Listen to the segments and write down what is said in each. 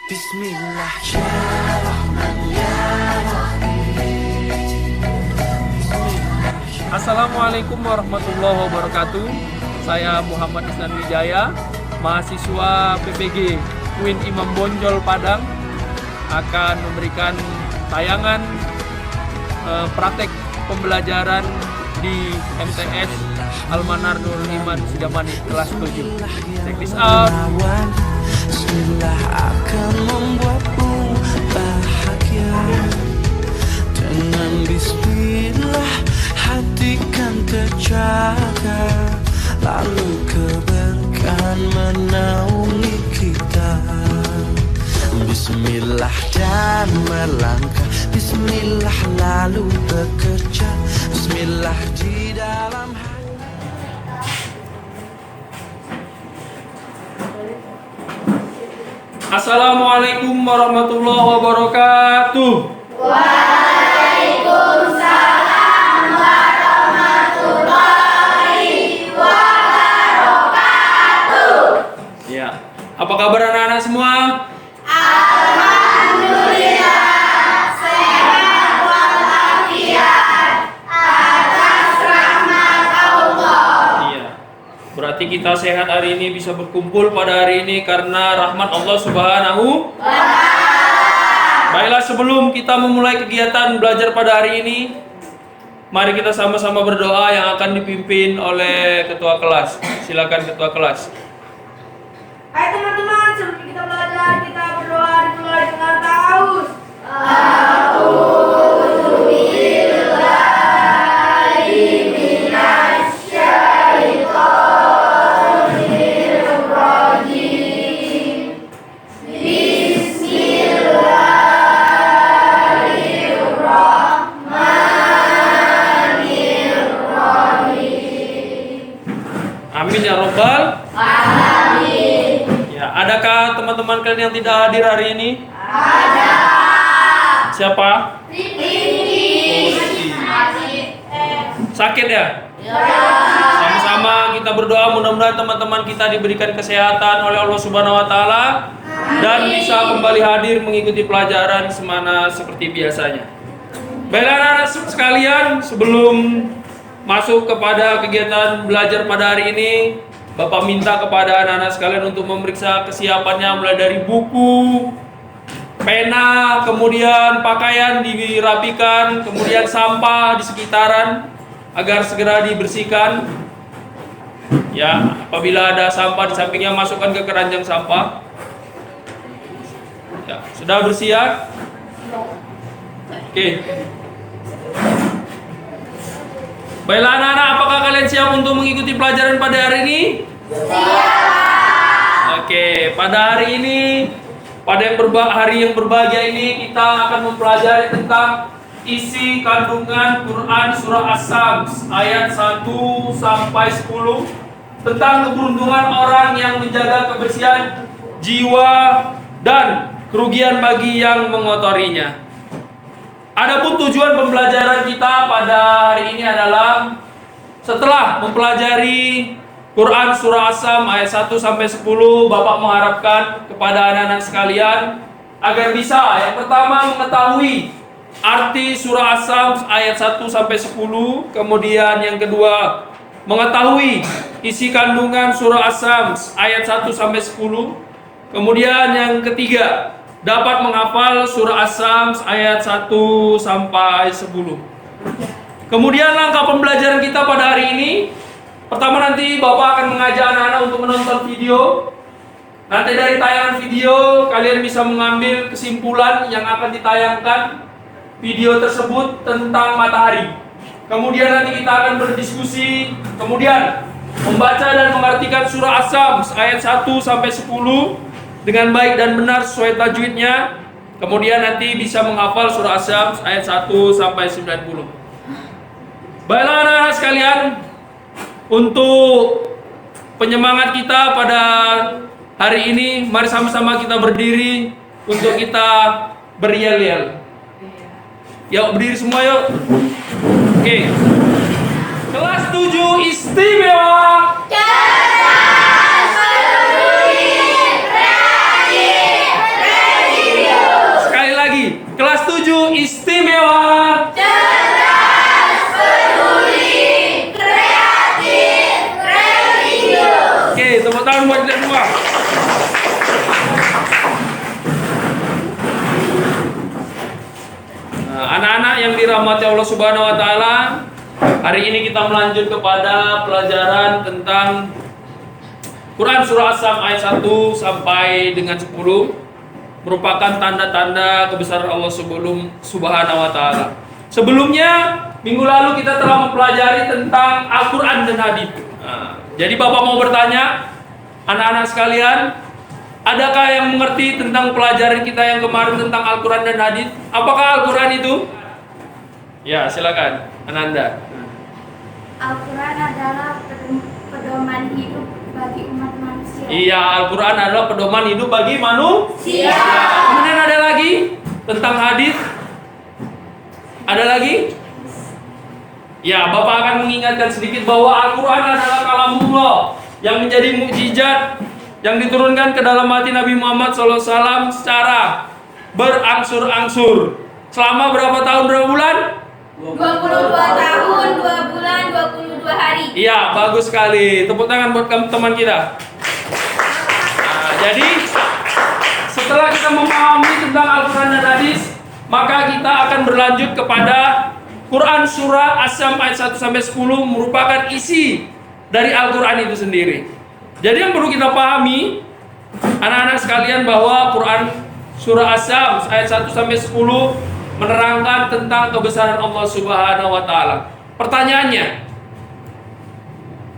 Bismillah ya Rahman ya Rahim. Assalamualaikum warahmatullahi wabarakatuh. Saya Muhammad Isnan Wijaya, mahasiswa PPG UIN Imam Bonjol Padang, akan memberikan tayangan praktek pembelajaran di MTS Al-Manar Nurul Iman Sidamani kelas 7. Check this out. Bismillah akan membuatmu bahagia. Dengan bismillah hati kan terjaga, lalu keberkahan menaungi kita. Bismillah dan melangkah, bismillah lalu bekerja, bismillah di dalam hati. Assalamualaikum warahmatullahi wabarakatuh. Waalaikumsalam warahmatullahi wabarakatuh. Ya, apa kabar anak-anak semua? Alhamdulillah sehat walafiat atas rahmat Allah. Iya. Berarti kita sehat hari ini, bisa berkumpul pada hari ini karena rahmat Allah Subhanahu. Baiklah, sebelum kita memulai kegiatan belajar pada hari ini, mari kita sama-sama berdoa yang akan dipimpin oleh ketua kelas. Silakan ketua kelas. Hai teman-teman, sebelum kita belajar, kita berdoa dimulai dengan ta'awuz. Amin ya robbal. Ya, adakah teman-teman kalian yang tidak hadir hari ini? Ada. Siapa? Rifki. Sakit ya? Sama-sama kita berdoa mudah-mudahan teman-teman kita diberikan kesehatan oleh Allah Subhanahu wa taala dan bisa kembali hadir mengikuti pelajaran semana seperti biasanya. Baiklah anak-anak sekalian, sebelum masuk kepada kegiatan belajar pada hari ini, Bapak minta kepada anak-anak sekalian untuk memeriksa kesiapannya, mulai dari buku, pena, kemudian pakaian dirapikan, kemudian sampah di sekitaran agar segera dibersihkan. Ya, apabila ada sampah di sampingnya, masukkan ke keranjang sampah. Ya, sudah bersih ya? Oke. Baiklah anak-anak, apakah kalian siap untuk mengikuti pelajaran pada hari ini? Siap. Oke, pada hari ini, pada hari yang berbahagia ini, kita akan mempelajari tentang isi kandungan Quran Surah As-Sams ayat 1 sampai 10 tentang keberuntungan orang yang menjaga kebersihan jiwa dan kerugian bagi yang mengotorinya. Adapun tujuan pembelajaran kita pada hari ini adalah setelah mempelajari Quran Surah As-Sam ayat 1 sampai 10, Bapak mengharapkan kepada anak-anak sekalian agar bisa yang pertama mengetahui arti Surah As-Sam ayat 1 sampai 10, kemudian yang kedua mengetahui isi kandungan Surah As-Sam ayat 1 sampai 10, kemudian yang ketiga dapat menghafal surah As-Sams ayat 1 sampai 10. Kemudian langkah pembelajaran kita pada hari ini, pertama nanti Bapak akan mengajak anak-anak untuk menonton video. Nanti dari tayangan video kalian bisa mengambil kesimpulan yang akan ditayangkan video tersebut tentang matahari. Kemudian nanti kita akan berdiskusi, kemudian membaca dan mengartikan surah As-Sams ayat 1 sampai 10 dengan baik dan benar sesuai tajwidnya. Kemudian nanti bisa menghafal surah As-Sams ayat 1 sampai 90. Baiklah anak-anak sekalian, untuk penyemangat kita pada hari ini, mari sama-sama kita berdiri untuk kita berial-ial. Yuk berdiri semua yuk. Oke. Kelas 7 istimewa. Cerdas, peduli, kreatif, dirahmati Allah Subhanahu wa taala, hari ini kita melanjut kepada pelajaran tentang Quran surah As-Sam ayat 1 sampai dengan 10, merupakan tanda-tanda kebesaran Allah Subhanahu wa taala. Sebelumnya, minggu lalu kita telah mempelajari tentang Al-Quran dan hadis. Nah, jadi Bapak mau bertanya, anak-anak sekalian, adakah yang mengerti tentang pelajaran kita yang kemarin tentang Al-Quran dan hadis? Apakah Al-Quran itu? Ya, silakan, Ananda. Al-Quran adalah pedoman hidup bagi umat manusia. Iya, Al-Quran adalah pedoman hidup bagi manusia. Kemudian ada lagi tentang hadis. Ada lagi? Ya, Bapak akan mengingatkan sedikit bahwa Al-Quran adalah kalamullah yang menjadi mukjizat yang diturunkan ke dalam hati Nabi Muhammad SAW secara berangsur-angsur. Selama berapa tahun, berapa bulan? 22 tahun, 2 bulan, 22 hari. Iya, bagus sekali. Tepuk tangan buat teman kita. Nah, jadi setelah kita memahami tentang Al-Quran dan hadis, maka kita akan berlanjut kepada Quran surah As-Sam ayat 1 sampai 10, merupakan isi dari Al-Quran itu sendiri. Jadi yang perlu kita pahami, anak-anak sekalian, bahwa Quran surah As-Sam ayat 1 sampai 10 menerangkan tentang kebesaran Allah Subhanahu wa taala. Pertanyaannya,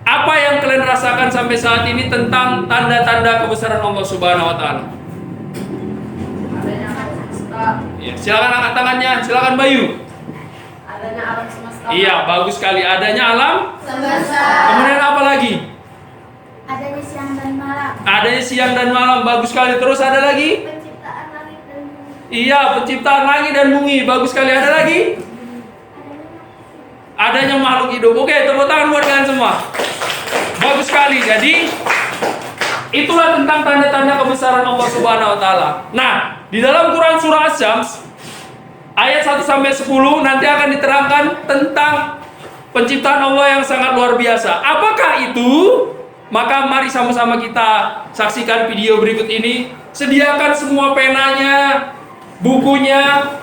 apa yang kalian rasakan sampai saat ini tentang tanda-tanda kebesaran Allah Subhanahu wa taala? Adanya alam semesta. Ya, silakan angkat tangannya, silakan Bayu. Adanya alam semesta. Iya, bagus sekali, adanya alam. Semesta. Kemudian apa lagi? Adanya siang dan malam. Adanya siang dan malam, bagus sekali. Terus ada lagi? Penciptaan langit dan bumi. Iya, penciptaan langit dan bumi, bagus sekali. Ada lagi? Adanya makhluk hidup. Oke, tepuk tangan buat kalian semua. Bagus sekali. Jadi itulah tentang tanda-tanda kebesaran Allah Subhanahu wa taala. Nah, di dalam Quran surah As-Syams ayat 1 sampai 10 nanti akan diterangkan tentang penciptaan Allah yang sangat luar biasa. Apakah itu? Maka mari sama-sama kita saksikan video berikut ini. Sediakan semua penanya, bukunya.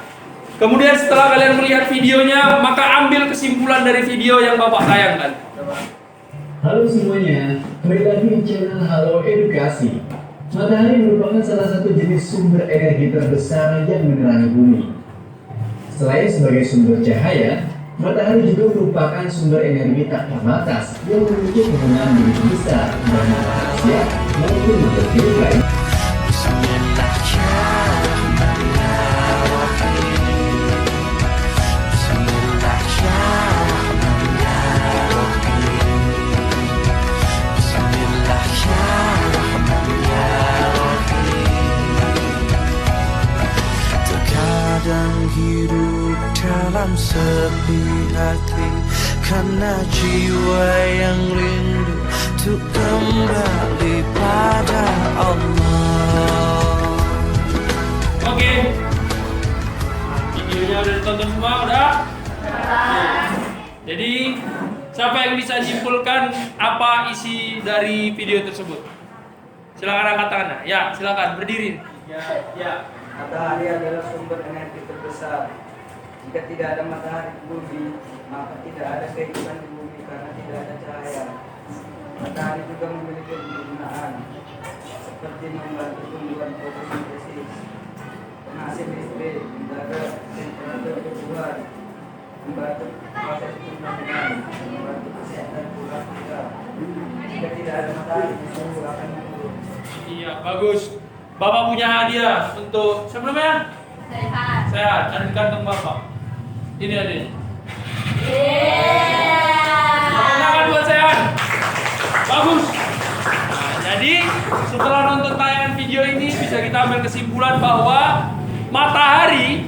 Kemudian setelah kalian melihat videonya, maka ambil kesimpulan dari video yang Bapak tayangkan. Halo semuanya, kembali lagi di channel Halo Edukasi. Matahari merupakan salah satu jenis sumber energi terbesar yang menerangi bumi. Selain sebagai sumber cahaya, matahari juga merupakan sumber energi tak terbatas yang memiliki penggunaan begitu besar bagi manusia maupun makhluk hidup lain. Terkadang hidup dalam sepi hati karena jiwa yang rindu untuk kembali pada Allah. Oke. Videonya udah ditonton semua, udah? Jadi, siapa yang bisa simpulkan apa isi dari video tersebut? Silakan angkat tangannya. Ya, silakan berdiri. Ya. Matahari adalah sumber energi terbesar. Jika tidak ada matahari di bumi, maka tidak ada kehidupan di bumi karena tidak ada cahaya. Matahari juga memiliki kegunaan seperti membantu tumbuhan fotosintesis, penghasil listrik, menjaga temperatur tubuhan, membantu proses pernafasan, membantu kesehatan tulang kita. Jika tidak ada matahari, tubuh akan menurun. Iya, bagus. Bapak punya hadiah untuk siapa namanya? Sehat. Ada di kantong Bapak. Ini adanya. Tepuk tangan buat Sehat. Bagus. Nah, jadi setelah nonton tayangan video ini bisa kita ambil kesimpulan bahwa matahari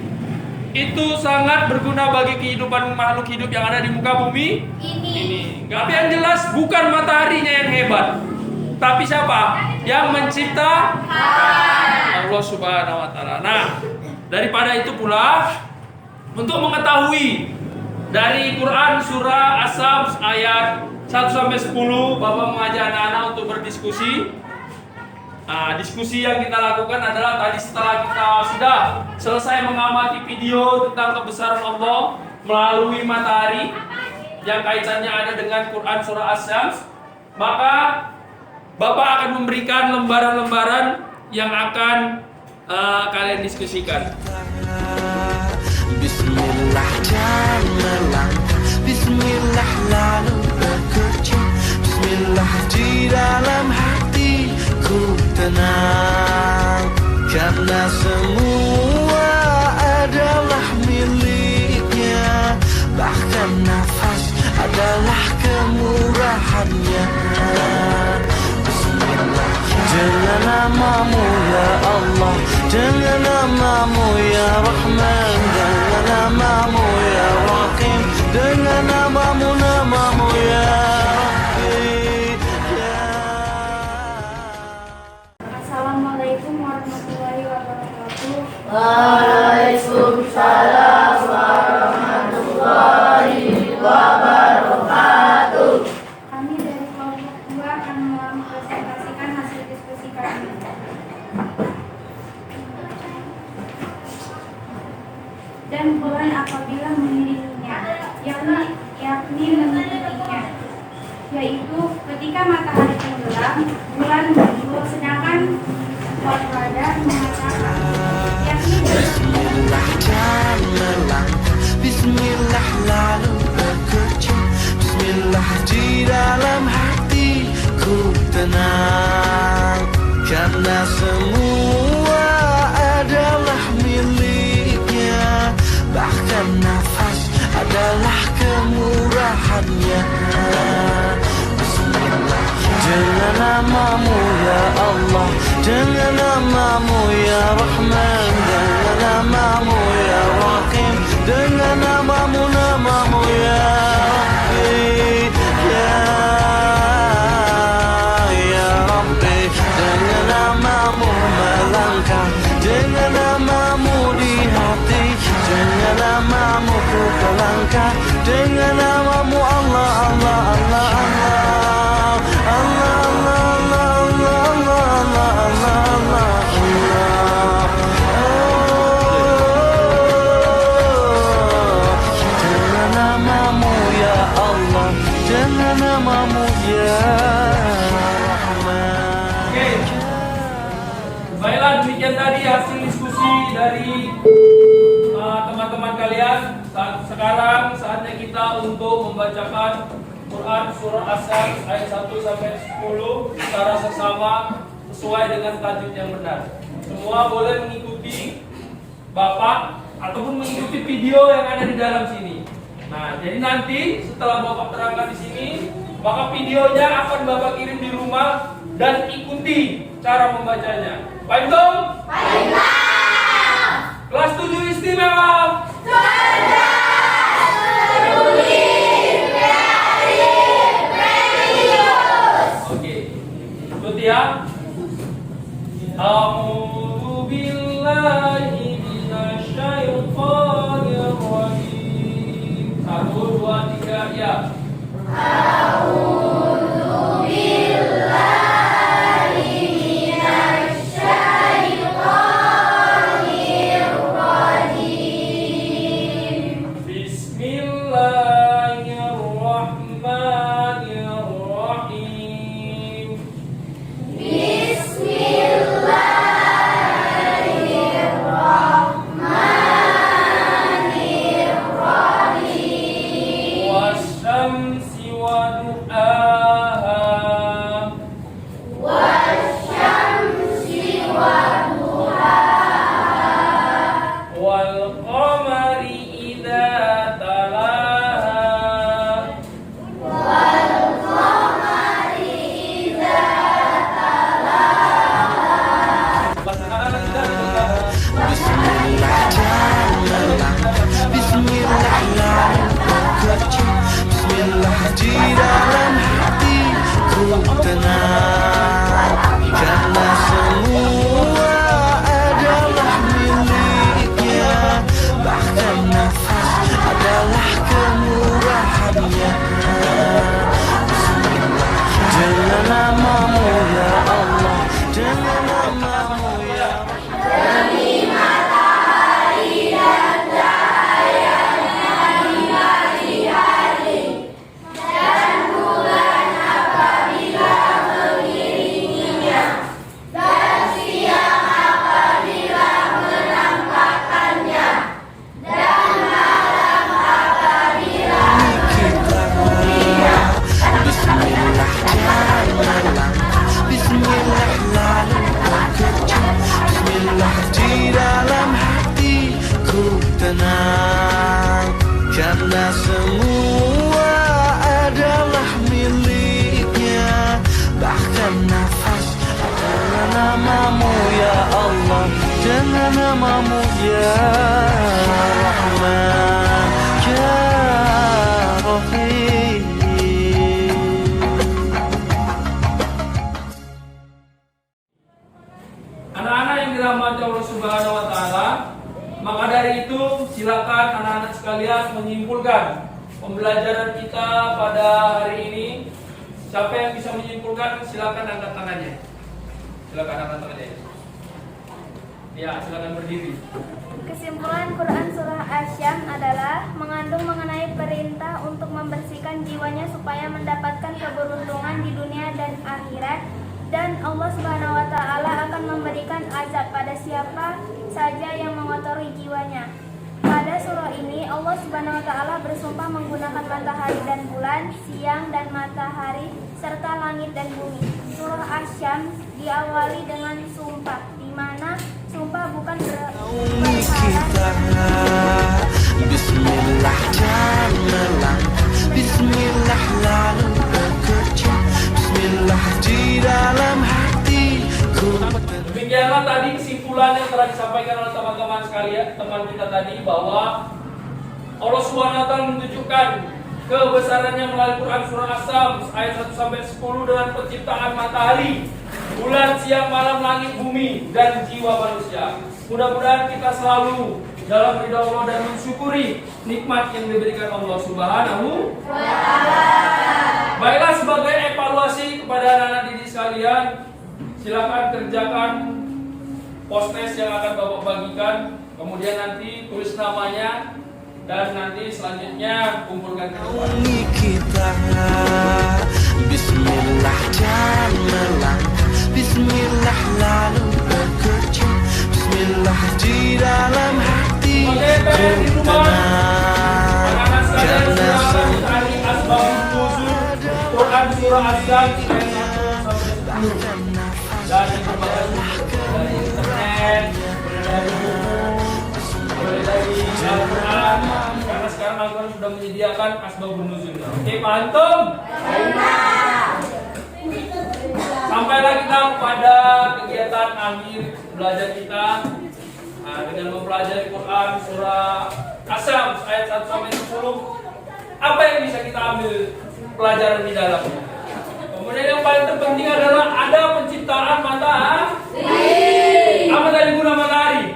itu sangat berguna bagi kehidupan makhluk hidup yang ada di muka bumi ini. Tapi yang jelas bukan mataharinya yang hebat, tapi siapa? Yang mencipta Allah Subhanahu wa taala. Nah, daripada itu pula, untuk mengetahui dari Quran surah As-Sam ayat 1 sampai 10, Bapak mengajak anak-anak untuk berdiskusi. Nah, diskusi yang kita lakukan adalah tadi setelah kita sudah selesai mengamati video tentang kebesaran Allah, melalui matahari yang kaitannya ada dengan Quran surah As-Syams, maka Bapak akan memberikan lembaran-lembaran yang akan kalian diskusikan. Bismillah dan melangkah, Bismillah lalu bekerja, Bismillah di dalam hatiku tenang, karena semua adalah miliknya, bahkan nafas adalah kemurahannya. Bismillah, dengan namamu ya Allah, dengan namamu ya Rahman, dengan namamu ya Rahim, dengan namamu ya Rabbi ya. Assalamualaikum warahmatullahi wabarakatuh. Waalaikumsalam warahmatullahi wabarakatuh. Kami dari kelompok 2 akan mempresentasikan hasil diskusi kami. Dan bulan apabila mengiringinya, yakni mengikutinya, yaitu ketika matahari tenggelam, bulan muncul, sedangkan waspada mengatakan, yakni Bismillah dan melangkah, Bismillah lalu bekerja, Bismillah di dalam hatiku tenang, karena semua adalah miliknya, bahkan nafas adalah kemurahannya. Bismillah, dengan namamu ya Allah, dengan namamu ya Rahman, dengan namamu ya Rahim, dengan namamu ya Rabbi ya Rabbi, dengan namamu melangkah, dengan namamu di hati, dengan namamu ku melangkah, dengan namamu Allah Allah Allah Allah Allah Allah Allah Allah dengan namamu ya Allah, dengan namamu ya Rahman. Oke. Baiklah, demikian tadi hasil diskusi dari teman-teman kalian. Sekarang saatnya kita untuk membacakan Quran surah As-Syams ayat 1 sampai 10 secara sesama sesuai dengan tajwid yang benar. Semua boleh mengikuti Bapak ataupun mengikuti video yang ada di dalam sini. Nah, jadi nanti setelah Bapak terangkan di sini, maka videonya akan Bapak kirim di rumah dan ikuti cara membacanya. Baik dong? Baiklah. Kelas 7 istimewa. Oke. Ikuti ya. A'udzu billahi minasyaitonir rajim. 1 2 3 ya. Bismillahirrahmanirrahim. Wasyamsi wa duha jangan namamu ya Rahman ya Rahim. Anak-anak yang dirahmati Allah Subhanahu wa taala, maka dari itu silakan anak-anak sekalian menyimpulkan pembelajaran kita pada hari ini. Siapa yang bisa menyimpulkan silakan angkat tangannya. Silakan angkat tangannya. Ya, silakan berdiri. Kesimpulan Quran Surah Asy-Syams adalah mengandung mengenai perintah untuk membersihkan jiwanya supaya mendapatkan keberuntungan di dunia dan akhirat, dan Allah Subhanahu wa taala akan memberikan azab pada siapa saja yang mengotori jiwanya. Pada surah ini Allah Subhanahu wa taala bersumpah menggunakan matahari dan bulan, siang dan matahari serta langit dan bumi. Surah Asy-Syams diawali dengan sumpah, di mana sumpah bukan Naungi kita, Bismillah jalan, Bismillah lalu bekerja, Bismillah di dalam hatiku. Demikianlah tadi kesimpulan yang telah disampaikan oleh teman-teman sekalian, teman kita tadi, bahwa Allah Subhanahu wa taala menunjukkan kebesarannya melalui Quran surah As-Syams ayat 1 sampai 10 dengan penciptaan matahari, bulan, siang, malam, langit, bumi, dan jiwa manusia. Mudah-mudahan kita selalu dalam ridha Allah dan mensyukuri nikmat yang diberikan Allah Subhanahu wa taala. Baiklah, sebagai evaluasi kepada anak-anak didik sekalian, silakan kerjakan post-test yang akan Bapak bagikan, kemudian nanti tulis namanya, dan nanti selanjutnya kumpulkan ke depan. Naungi kita, Bismillah jalan, Bismillah lalu bekerja, Bismillah di dalam hati. Oke, PR di rumah. Anak-anak sekalian, silakan cari asbabun nuzul Quran surah Asy-Syams ayat 1 sampai 10. Dari dari internet, dari buku, dari Al-Quran, karena sekarang Al-Quran sudah menyediakan asbabun nuzul. Oke, Pak Antum? Sampailah kita pada kegiatan akhir belajar kita dengan mempelajari Quran surah Asy-Syams ayat 1 sampai 10. Apa yang bisa kita ambil pelajaran di dalamnya? Kemudian yang paling terpenting adalah ada penciptaan matahari. Apa tadi guna matahari?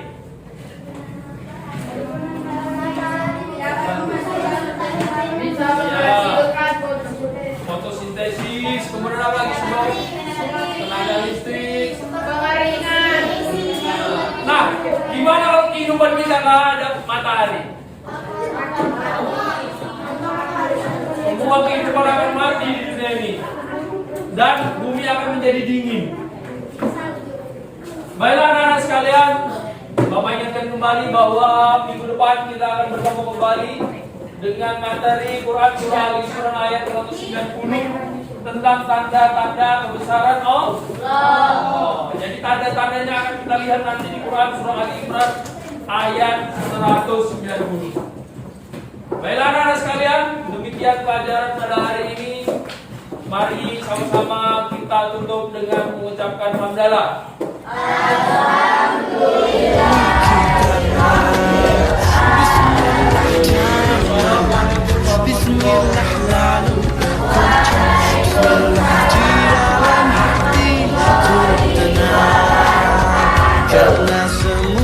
Fotosintesis. Kemudian apa lagi? Tenaga listrik. Nah, gimana kalau kehidupan kita nggak ada matahari? Semua kehidupan akan mati di dunia ini, dan bumi akan menjadi dingin. Baiklah anak-anak sekalian, Bapak ingatkan kembali bahwa minggu depan kita akan bertemu kembali dengan materi Quran surah Al-Isra ayat 190 tentang tanda-tanda kebesaran Allah. Jadi tanda-tandanya akan kita lihat nanti di Quran surah Al-Imran ayat 190. Baiklah anak-anak sekalian, demikian pelajaran pada hari ini. Mari sama-sama kita tutup dengan mengucapkan hamdalah. Bismillah lalu bekerja, Bismillah di dalam hatiku tenang, karena semua